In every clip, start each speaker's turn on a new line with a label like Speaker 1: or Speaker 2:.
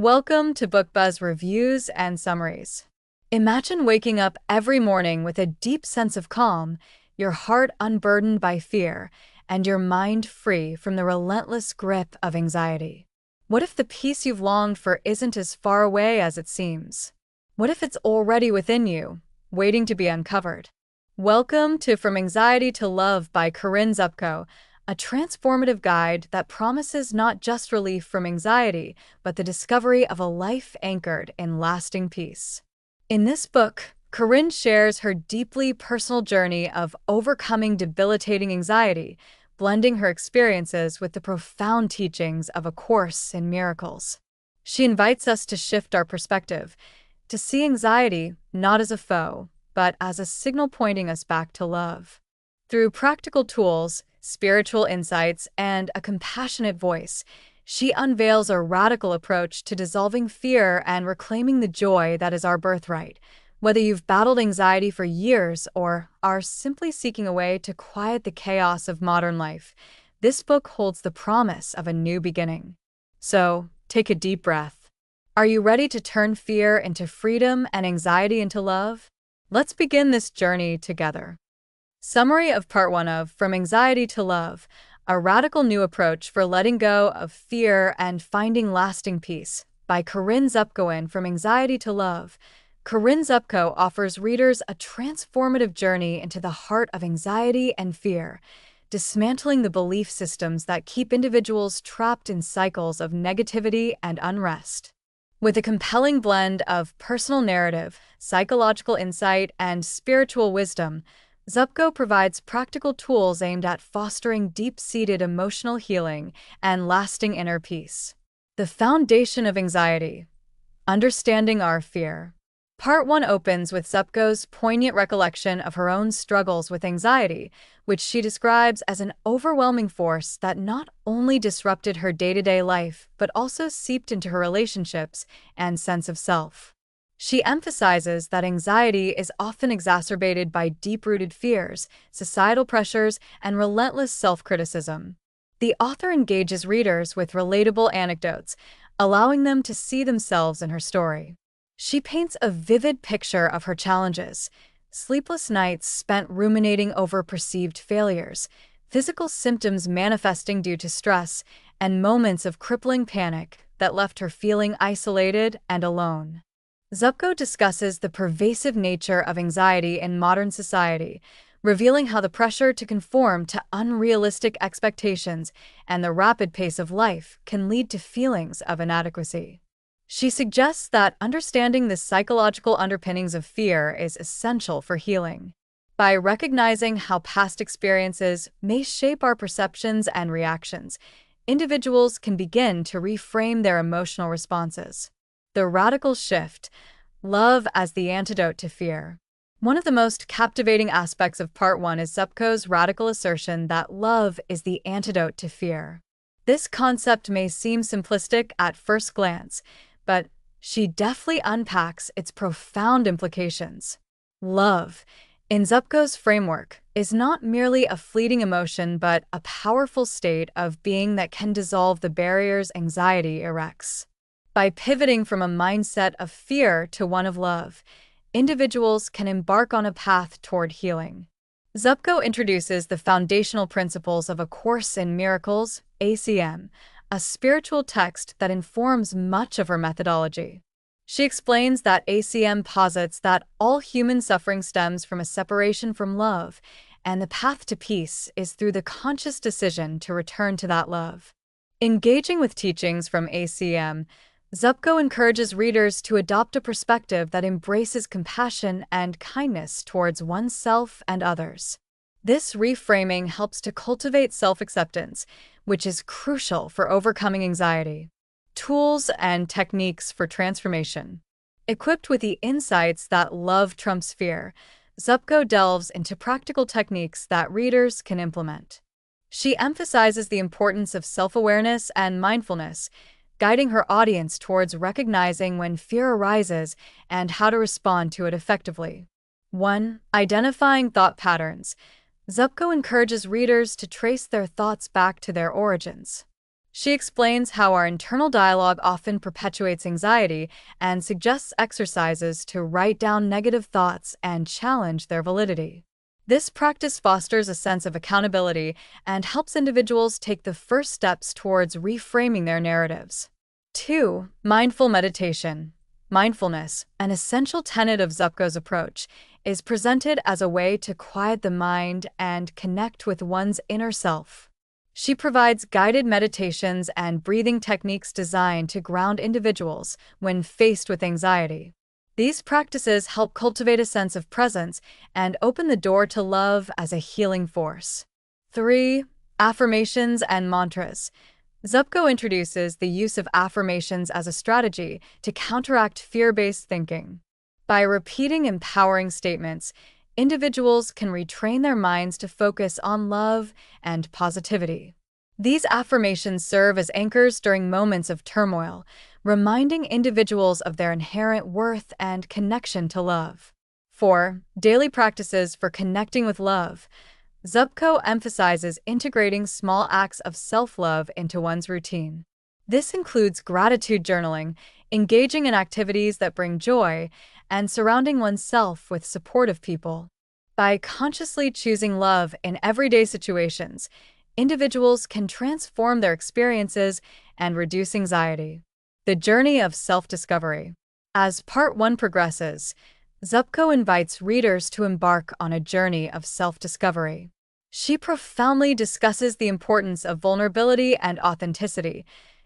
Speaker 1: Welcome to BookBuzz Reviews and Summaries. Imagine waking up every morning with a deep sense of calm, your heart unburdened by fear, and your mind free from the relentless grip of anxiety. What if the peace you've longed for isn't as far away as it seems? What if it's already within you, waiting to be uncovered? Welcome to From Anxiety to Love by Corinne Zupko, a transformative guide that promises not just relief from anxiety, but the discovery of a life anchored in lasting peace. In this book, Corinne shares her deeply personal journey of overcoming debilitating anxiety, blending her experiences with the profound teachings of A Course in Miracles. She invites us to shift our perspective, to see anxiety not as a foe, but as a signal pointing us back to love. Through practical tools, spiritual insights, and a compassionate voice, she unveils a radical approach to dissolving fear and reclaiming the joy that is our birthright. Whether you've battled anxiety for years or are simply seeking a way to quiet the chaos of modern life, this book holds the promise of a new beginning. So, take a deep breath. Are you ready to turn fear into freedom and anxiety into love? Let's begin this journey together. Summary of Part 1 of From Anxiety to Love, a radical new approach for letting go of fear and finding lasting peace, by Corinne Zupko. From Anxiety to Love, Corinne Zupko offers readers a transformative journey into the heart of anxiety and fear, dismantling the belief systems that keep individuals trapped in cycles of negativity and unrest. With a compelling blend of personal narrative, psychological insight, and spiritual wisdom, Zupko provides practical tools aimed at fostering deep-seated emotional healing and lasting inner peace. The foundation of anxiety: understanding our fear. Part 1 opens with Zupko's poignant recollection of her own struggles with anxiety, which she describes as an overwhelming force that not only disrupted her day-to-day life but also seeped into her relationships and sense of self. She emphasizes that anxiety is often exacerbated by deep-rooted fears, societal pressures, and relentless self-criticism. The author engages readers with relatable anecdotes, allowing them to see themselves in her story. She paints a vivid picture of her challenges: sleepless nights spent ruminating over perceived failures, physical symptoms manifesting due to stress, and moments of crippling panic that left her feeling isolated and alone. Zupko discusses the pervasive nature of anxiety in modern society, revealing how the pressure to conform to unrealistic expectations and the rapid pace of life can lead to feelings of inadequacy. She suggests that understanding the psychological underpinnings of fear is essential for healing. By recognizing how past experiences may shape our perceptions and reactions, individuals can begin to reframe their emotional responses. The radical shift: love as the antidote to fear. One of the most captivating aspects of Part 1 is Zupko's radical assertion that love is the antidote to fear. This concept may seem simplistic at first glance, but she deftly unpacks its profound implications. Love, in Zupko's framework, is not merely a fleeting emotion but a powerful state of being that can dissolve the barriers anxiety erects. By pivoting from a mindset of fear to one of love, individuals can embark on a path toward healing. Zupko introduces the foundational principles of A Course in Miracles, ACM, a spiritual text that informs much of her methodology. She explains that ACM posits that all human suffering stems from a separation from love, and the path to peace is through the conscious decision to return to that love. Engaging with teachings from ACM, Zupko encourages readers to adopt a perspective that embraces compassion and kindness towards oneself and others. This reframing helps to cultivate self-acceptance, which is crucial for overcoming anxiety. Tools and techniques for transformation. Equipped with the insights that love trumps fear, Zupko delves into practical techniques that readers can implement. She emphasizes the importance of self-awareness and mindfulness, guiding her audience towards recognizing when fear arises and how to respond to it effectively. 1. Identifying thought patterns. Zupko encourages readers to trace their thoughts back to their origins. She explains how our internal dialogue often perpetuates anxiety and suggests exercises to write down negative thoughts and challenge their validity. This practice fosters a sense of accountability and helps individuals take the first steps towards reframing their narratives. 2. Mindful meditation. Mindfulness, an essential tenet of Zupko's approach, is presented as a way to quiet the mind and connect with one's inner self. She provides guided meditations and breathing techniques designed to ground individuals when faced with anxiety. These practices help cultivate a sense of presence and open the door to love as a healing force. 3. Affirmations and mantras. Zupko introduces the use of affirmations as a strategy to counteract fear-based thinking. By repeating empowering statements, individuals can retrain their minds to focus on love and positivity. These affirmations serve as anchors during moments of turmoil, reminding individuals of their inherent worth and connection to love. 4. Daily practices for connecting with love. Zupko emphasizes integrating small acts of self-love into one's routine. This includes gratitude journaling, engaging in activities that bring joy, and surrounding oneself with supportive people. By consciously choosing love in everyday situations, individuals can transform their experiences and reduce anxiety. The journey of self-discovery. As Part 1 progresses, Zupko invites readers to embark on a journey of self-discovery. She profoundly discusses the importance of vulnerability and authenticity,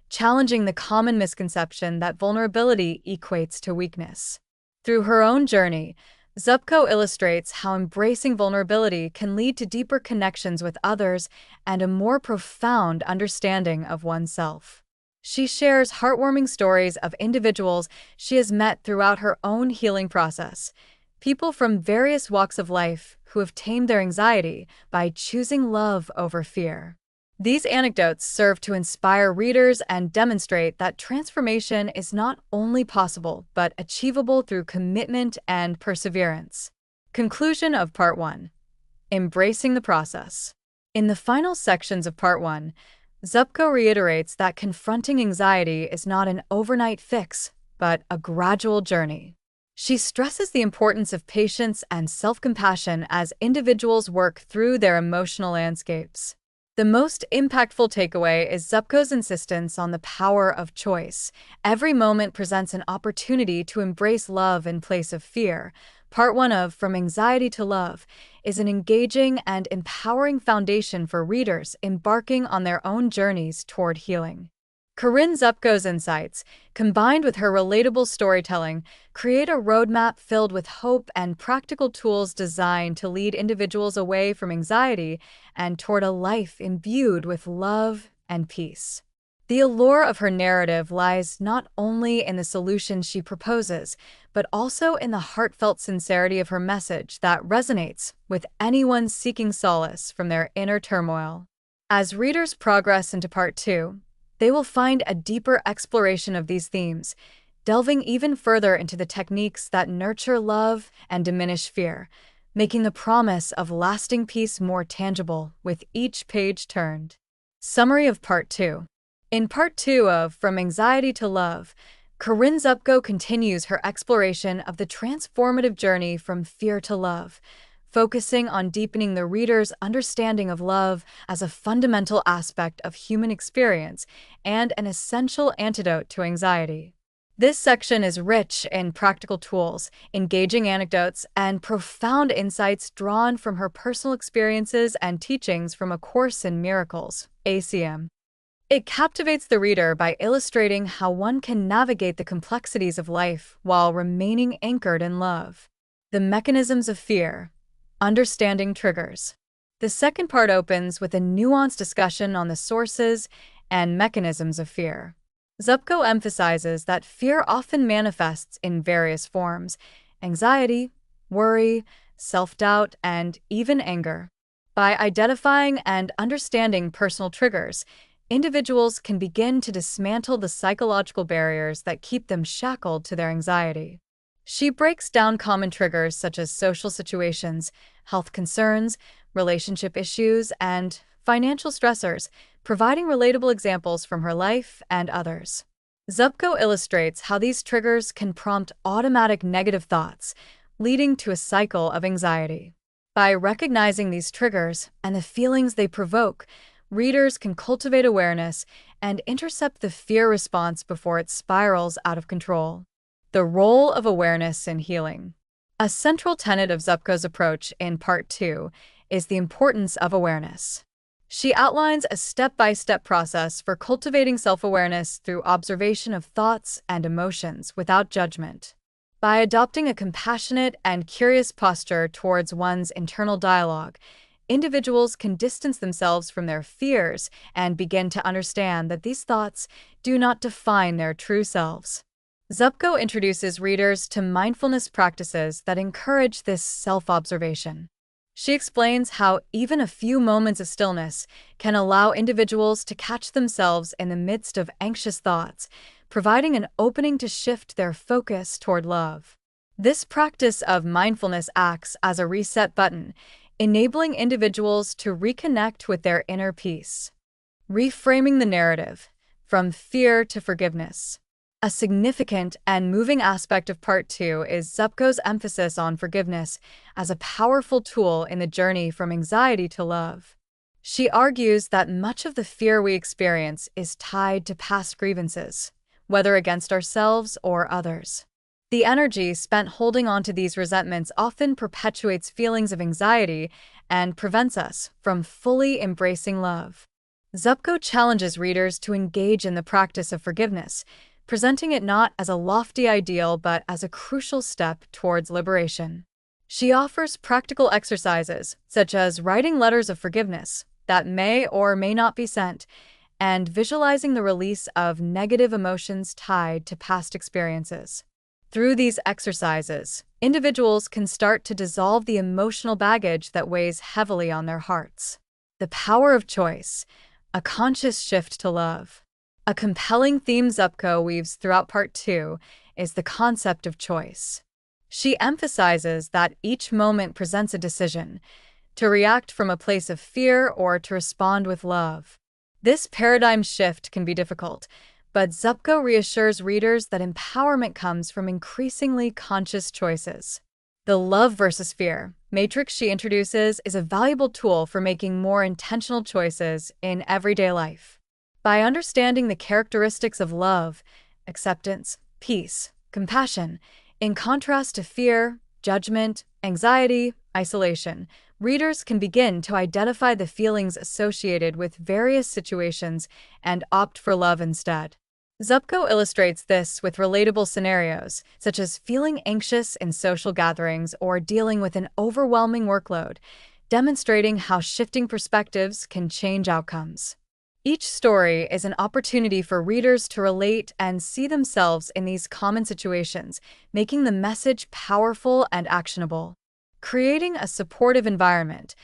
Speaker 1: challenging the common misconception that vulnerability equates to weakness. Through her own journey, Zupko illustrates how embracing vulnerability can lead to deeper connections with others and a more profound understanding of oneself. She shares heartwarming stories of individuals she has met throughout her own healing process, people from various walks of life who have tamed their anxiety by choosing love over fear. These anecdotes serve to inspire readers and demonstrate that transformation is not only possible but achievable through commitment and perseverance. Conclusion of Part 1. Embracing the process. In the final sections of Part 1, Zupko reiterates that confronting anxiety is not an overnight fix, but a gradual journey. She stresses the importance of patience and self-compassion as individuals work through their emotional landscapes. The most impactful takeaway is Zupko's insistence on the power of choice. Every moment presents an opportunity to embrace love in place of fear. Part 1 of From Anxiety to Love is an engaging and empowering foundation for readers embarking on their own journeys toward healing. Corinne Zupko's insights, combined with her relatable storytelling, create a roadmap filled with hope and practical tools designed to lead individuals away from anxiety and toward a life imbued with love and peace. The allure of her narrative lies not only in the solutions she proposes, but also in the heartfelt sincerity of her message that resonates with anyone seeking solace from their inner turmoil. As readers progress into Part 2, they will find a deeper exploration of these themes, delving even further into the techniques that nurture love and diminish fear, making the promise of lasting peace more tangible with each page turned. Summary of Part 2. In Part 2 of From Anxiety to Love, Corinne Zupko continues her exploration of the transformative journey from fear to love, focusing on deepening the reader's understanding of love as a fundamental aspect of human experience and an essential antidote to anxiety. This section is rich in practical tools, engaging anecdotes, and profound insights drawn from her personal experiences and teachings from A Course in Miracles, ACM. It captivates the reader by illustrating how one can navigate the complexities of life while remaining anchored in love. The mechanisms of fear. Understanding triggers. The second part opens with a nuanced discussion on the sources and mechanisms of fear. Zupko emphasizes that fear often manifests in various forms: anxiety, worry, self-doubt, and even anger. By identifying and understanding personal triggers, individuals can begin to dismantle the psychological barriers that keep them shackled to their anxiety. She breaks down common triggers such as social situations, health concerns, relationship issues, and financial stressors, providing relatable examples from her life and others. Zupko illustrates how these triggers can prompt automatic negative thoughts, leading to a cycle of anxiety. By recognizing these triggers and the feelings they provoke, readers can cultivate awareness and intercept the fear response before it spirals out of control. The role of awareness in healing. A central tenet of Zupko's approach in Part 2 is the importance of awareness. She outlines a step-by-step process for cultivating self-awareness through observation of thoughts and emotions without judgment. By adopting a compassionate and curious posture towards one's internal dialogue, individuals can distance themselves from their fears and begin to understand that these thoughts do not define their true selves. Zupko introduces readers to mindfulness practices that encourage this self-observation. She explains how even a few moments of stillness can allow individuals to catch themselves in the midst of anxious thoughts, providing an opening to shift their focus toward love. This practice of mindfulness acts as a reset button, enabling individuals to reconnect with their inner peace. Reframing the narrative, from fear to forgiveness. A significant and moving aspect of Part 2 is Zupko's emphasis on forgiveness as a powerful tool in the journey from anxiety to love. She argues that much of the fear we experience is tied to past grievances, whether against ourselves or others. The energy spent holding on to these resentments often perpetuates feelings of anxiety and prevents us from fully embracing love. Zupko challenges readers to engage in the practice of forgiveness, presenting it not as a lofty ideal but as a crucial step towards liberation. She offers practical exercises, such as writing letters of forgiveness that may or may not be sent, and visualizing the release of negative emotions tied to past experiences. Through these exercises, individuals can start to dissolve the emotional baggage that weighs heavily on their hearts. The power of choice, a conscious shift to love. A compelling theme Zupko weaves throughout Part 2 is the concept of choice. She emphasizes that each moment presents a decision, to react from a place of fear or to respond with love. This paradigm shift can be difficult, but Zupko reassures readers that empowerment comes from increasingly conscious choices. The love versus fear matrix she introduces is a valuable tool for making more intentional choices in everyday life. By understanding the characteristics of love, acceptance, peace, compassion, in contrast to fear, judgment, anxiety, isolation, readers can begin to identify the feelings associated with various situations and opt for love instead. Zupko illustrates this with relatable scenarios, such as feeling anxious in social gatherings or dealing with an overwhelming workload, demonstrating how shifting perspectives can change outcomes. Each story is an opportunity for readers to relate and see themselves in these common situations, making the message powerful and actionable. Creating a supportive environment,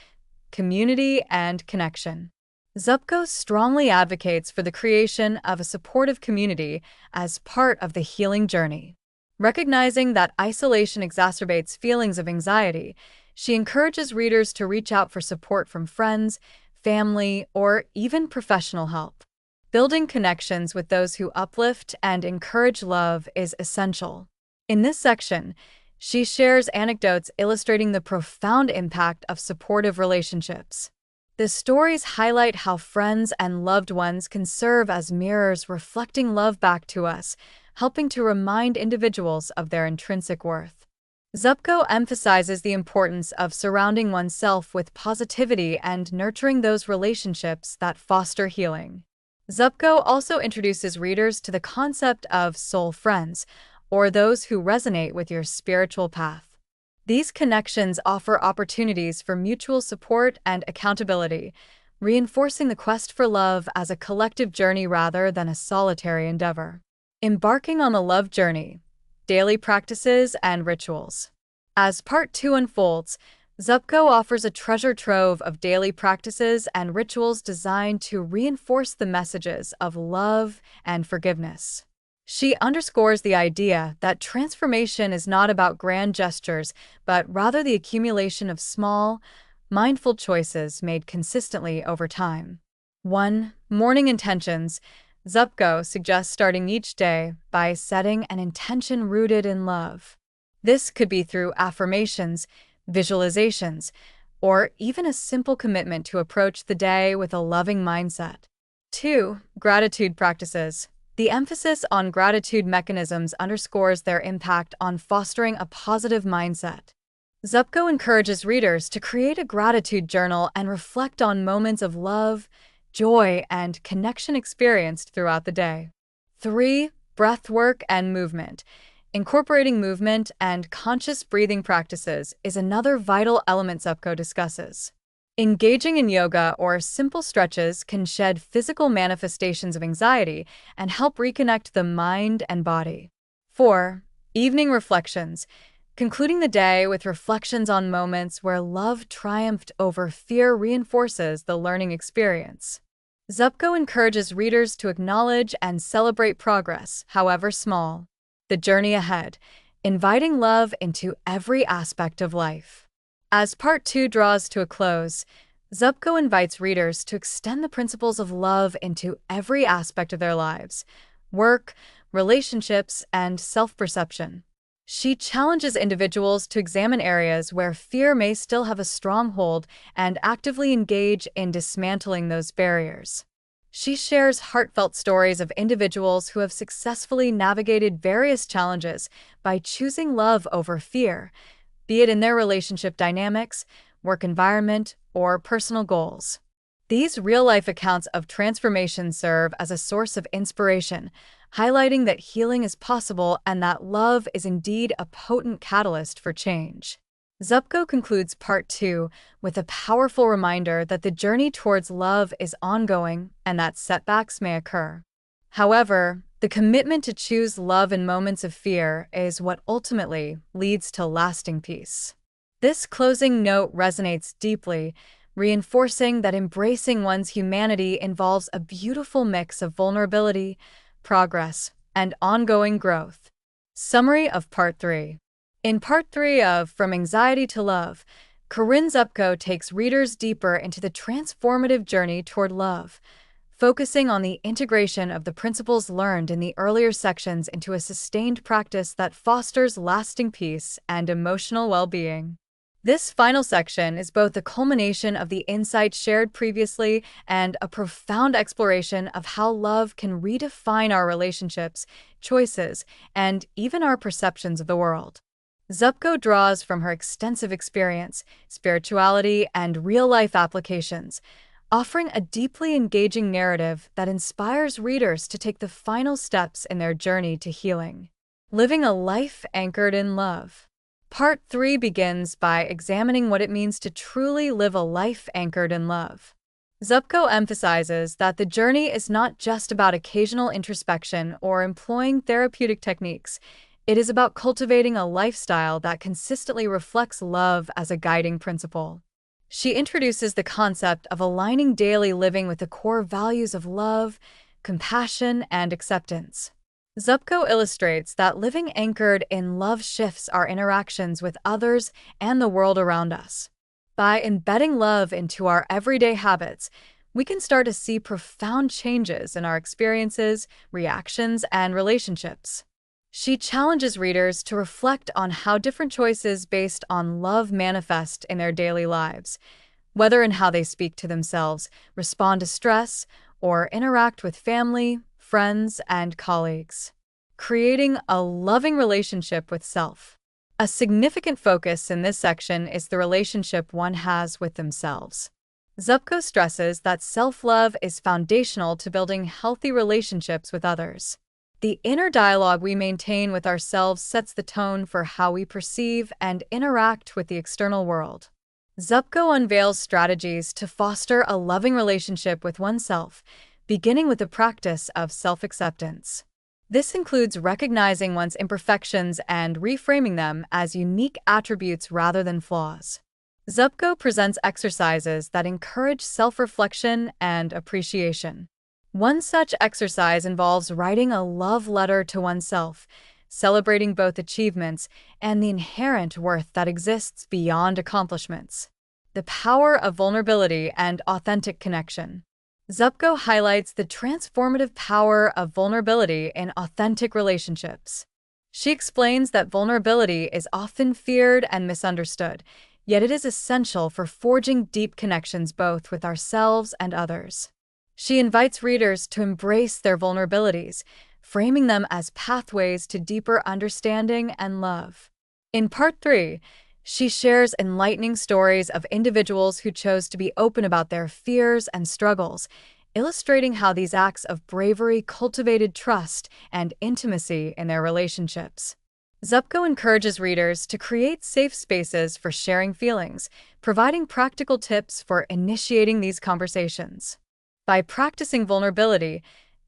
Speaker 1: community, and connection. Zupko strongly advocates for the creation of a supportive community as part of the healing journey. Recognizing that isolation exacerbates feelings of anxiety, she encourages readers to reach out for support from friends, family, or even professional help. Building connections with those who uplift and encourage love is essential. In this section, she shares anecdotes illustrating the profound impact of supportive relationships. The stories highlight how friends and loved ones can serve as mirrors reflecting love back to us, helping to remind individuals of their intrinsic worth. Zupko emphasizes the importance of surrounding oneself with positivity and nurturing those relationships that foster healing. Zupko also introduces readers to the concept of soul friends, or those who resonate with your spiritual path. These connections offer opportunities for mutual support and accountability, reinforcing the quest for love as a collective journey rather than a solitary endeavor. Embarking on the love journey. Daily practices and rituals. As Part 2 unfolds, Zupko offers a treasure trove of daily practices and rituals designed to reinforce the messages of love and forgiveness. She underscores the idea that transformation is not about grand gestures, but rather the accumulation of small, mindful choices made consistently over time. 1. Morning intentions. Zupko suggests starting each day by setting an intention rooted in love. This could be through affirmations, visualizations, or even a simple commitment to approach the day with a loving mindset. 2. Gratitude practices. The emphasis on gratitude mechanisms underscores their impact on fostering a positive mindset. Zupko encourages readers to create a gratitude journal and reflect on moments of love, joy, and connection experienced throughout the day. 3. Breath work and movement. Incorporating movement and conscious breathing practices is another vital element Zupko discusses. Engaging in yoga or simple stretches can shed physical manifestations of anxiety and help reconnect the mind and body. 4. Evening reflections. Concluding the day with reflections on moments where love triumphed over fear reinforces the learning experience. Zupko encourages readers to acknowledge and celebrate progress, however small. The journey ahead, inviting love into every aspect of life. As Part 2 draws to a close, Zupko invites readers to extend the principles of love into every aspect of their lives: work, relationships, and self-perception. She challenges individuals to examine areas where fear may still have a stronghold and actively engage in dismantling those barriers. She shares heartfelt stories of individuals who have successfully navigated various challenges by choosing love over fear, be it in their relationship dynamics, work environment, or personal goals. These real-life accounts of transformation serve as a source of inspiration, highlighting that healing is possible and that love is indeed a potent catalyst for change. Zupko concludes Part 2 with a powerful reminder that the journey towards love is ongoing and that setbacks may occur. However, the commitment to choose love in moments of fear is what ultimately leads to lasting peace. This closing note resonates deeply, reinforcing that embracing one's humanity involves a beautiful mix of vulnerability, progress, and ongoing growth. Summary of Part 3. In Part 3 of From Anxiety to Love, Corinne Zupko takes readers deeper into the transformative journey toward love, focusing on the integration of the principles learned in the earlier sections into a sustained practice that fosters lasting peace and emotional well-being. This final section is both a culmination of the insights shared previously and a profound exploration of how love can redefine our relationships, choices, and even our perceptions of the world. Zupko draws from her extensive experience, spirituality, and real-life applications, offering a deeply engaging narrative that inspires readers to take the final steps in their journey to healing. Living a life anchored in love. Part 3 begins by examining what it means to truly live a life anchored in love. Zupko emphasizes that the journey is not just about occasional introspection or employing therapeutic techniques. It is about cultivating a lifestyle that consistently reflects love as a guiding principle. She introduces the concept of aligning daily living with the core values of love, compassion, and acceptance. Zupko illustrates that living anchored in love shifts our interactions with others and the world around us. By embedding love into our everyday habits, we can start to see profound changes in our experiences, reactions, and relationships. She challenges readers to reflect on how different choices based on love manifest in their daily lives, whether in how they speak to themselves, respond to stress, or interact with family, friends, and colleagues. Creating a loving relationship with self. A significant focus in this section is the relationship one has with themselves. Zupko stresses that self-love is foundational to building healthy relationships with others. The inner dialogue we maintain with ourselves sets the tone for how we perceive and interact with the external world. Zupko unveils strategies to foster a loving relationship with oneself, beginning with the practice of self-acceptance. This includes recognizing one's imperfections and reframing them as unique attributes rather than flaws. Zupko presents exercises that encourage self-reflection and appreciation. One such exercise involves writing a love letter to oneself, celebrating both achievements and the inherent worth that exists beyond accomplishments. The power of vulnerability and authentic connection. Zupko highlights the transformative power of vulnerability in authentic relationships. She explains that vulnerability is often feared and misunderstood, yet it is essential for forging deep connections both with ourselves and others. She invites readers to embrace their vulnerabilities, framing them as pathways to deeper understanding and love. In Part 3, she shares enlightening stories of individuals who chose to be open about their fears and struggles, illustrating how these acts of bravery cultivated trust and intimacy in their relationships. Zupko encourages readers to create safe spaces for sharing feelings, providing practical tips for initiating these conversations. By practicing vulnerability,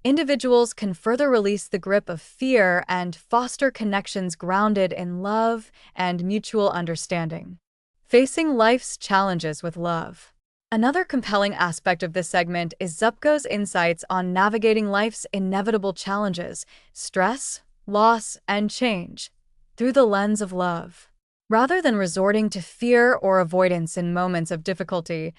Speaker 1: individuals can further release the grip of fear and foster connections grounded in love and mutual understanding. Facing life's challenges with love. Another compelling aspect of this segment is Zupko's insights on navigating life's inevitable challenges, stress, loss, and change, through the lens of love. Rather than resorting to fear or avoidance in moments of difficulty,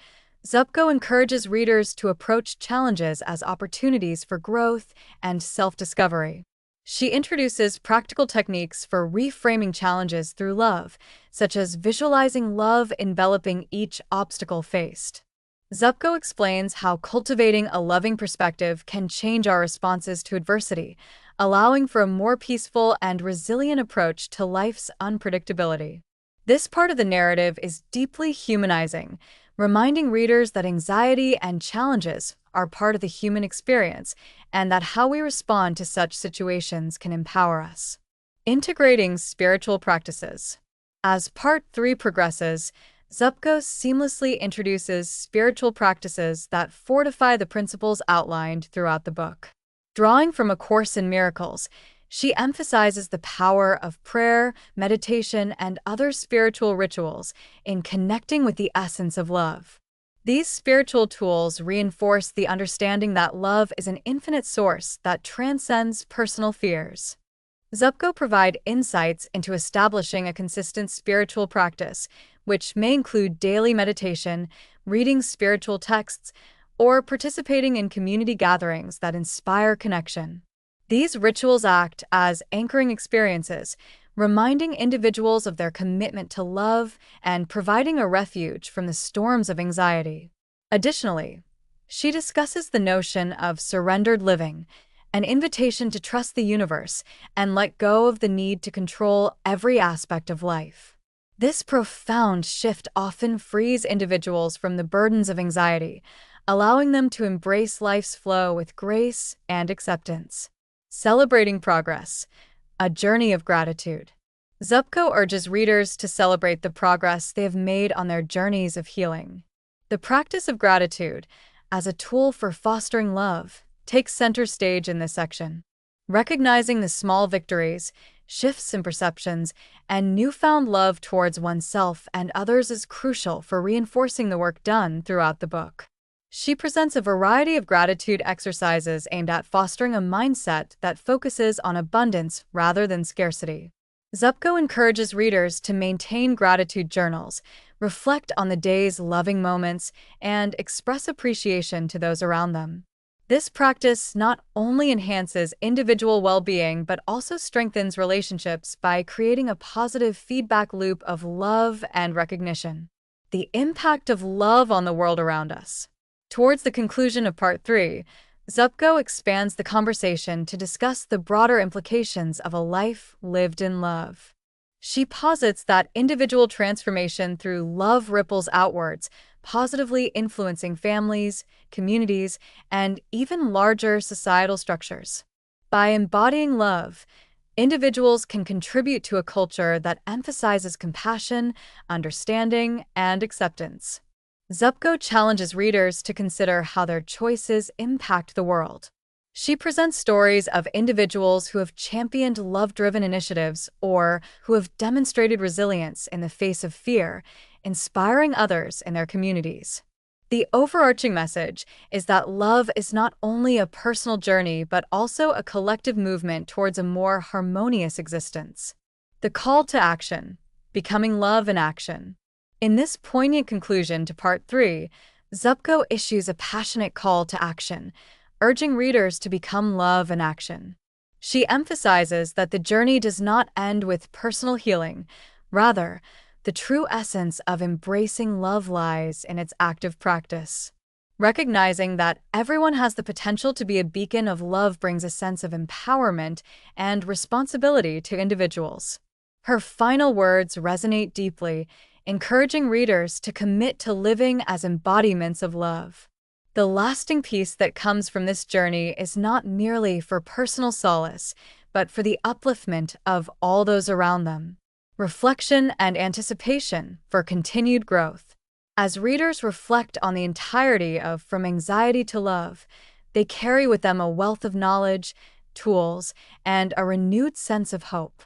Speaker 1: Zupko encourages readers to approach challenges as opportunities for growth and self-discovery. She introduces practical techniques for reframing challenges through love, such as visualizing love enveloping each obstacle faced. Zupko explains how cultivating a loving perspective can change our responses to adversity, allowing for a more peaceful and resilient approach to life's unpredictability. This part of the narrative is deeply humanizing, reminding readers that anxiety and challenges are part of the human experience and that how we respond to such situations can empower us. Integrating spiritual practices. As Part 3 progresses, Zupko seamlessly introduces spiritual practices that fortify the principles outlined throughout the book. Drawing from A Course in Miracles, she emphasizes the power of prayer, meditation, and other spiritual rituals in connecting with the essence of love. These spiritual tools reinforce the understanding that love is an infinite source that transcends personal fears. Zupko provides insights into establishing a consistent spiritual practice, which may include daily meditation, reading spiritual texts, or participating in community gatherings that inspire connection. These rituals act as anchoring experiences, reminding individuals of their commitment to love and providing a refuge from the storms of anxiety. Additionally, she discusses the notion of surrendered living, an invitation to trust the universe and let go of the need to control every aspect of life. This profound shift often frees individuals from the burdens of anxiety, allowing them to embrace life's flow with grace and acceptance. Celebrating progress, a journey of gratitude. Zupko urges readers to celebrate the progress they have made on their journeys of healing. The practice of gratitude, as a tool for fostering love, takes center stage in this section. Recognizing the small victories, shifts in perceptions, and newfound love towards oneself and others is crucial for reinforcing the work done throughout the book. She presents a variety of gratitude exercises aimed at fostering a mindset that focuses on abundance rather than scarcity. Zupko encourages readers to maintain gratitude journals, reflect on the day's loving moments, and express appreciation to those around them. This practice not only enhances individual well-being but also strengthens relationships by creating a positive feedback loop of love and recognition. The impact of love on the world around us. Towards the conclusion of Part 3, Zupko expands the conversation to discuss the broader implications of a life lived in love. She posits that individual transformation through love ripples outwards, positively influencing families, communities, and even larger societal structures. By embodying love, individuals can contribute to a culture that emphasizes compassion, understanding, and acceptance. Zupko challenges readers to consider how their choices impact the world. She presents stories of individuals who have championed love-driven initiatives or who have demonstrated resilience in the face of fear, inspiring others in their communities. The overarching message is that love is not only a personal journey but also a collective movement towards a more harmonious existence. The call to action, becoming love in action. In this poignant conclusion to Part 3, Zupko issues a passionate call to action, urging readers to become love in action. She emphasizes that the journey does not end with personal healing. Rather, the true essence of embracing love lies in its active practice. Recognizing that everyone has the potential to be a beacon of love brings a sense of empowerment and responsibility to individuals. Her final words resonate deeply, encouraging readers to commit to living as embodiments of love. The lasting peace that comes from this journey is not merely for personal solace, but for the upliftment of all those around them. Reflection and anticipation for continued growth. As readers reflect on the entirety of From Anxiety to Love, they carry with them a wealth of knowledge, tools, and a renewed sense of hope.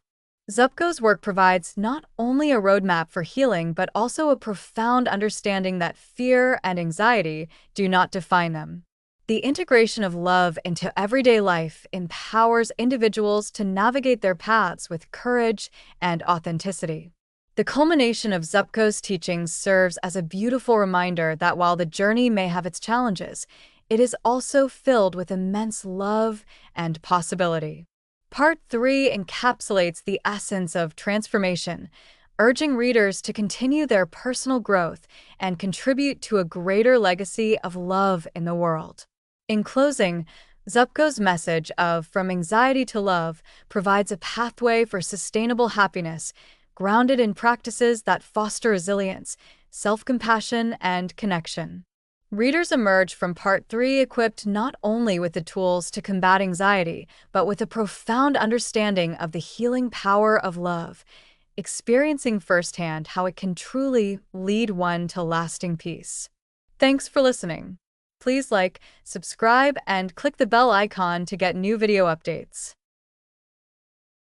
Speaker 1: Zupko's work provides not only a roadmap for healing but also a profound understanding that fear and anxiety do not define them. The integration of love into everyday life empowers individuals to navigate their paths with courage and authenticity. The culmination of Zupko's teachings serves as a beautiful reminder that while the journey may have its challenges, it is also filled with immense love and possibility. Part 3 encapsulates the essence of transformation, urging readers to continue their personal growth and contribute to a greater legacy of love in the world. In closing, Zupko's message of From Anxiety to Love provides a pathway for sustainable happiness, grounded in practices that foster resilience, self-compassion, and connection. Readers emerge from Part 3 equipped not only with the tools to combat anxiety, but with a profound understanding of the healing power of love, experiencing firsthand how it can truly lead one to lasting peace. Thanks for listening. Please like, subscribe, and click the bell icon to get new video updates.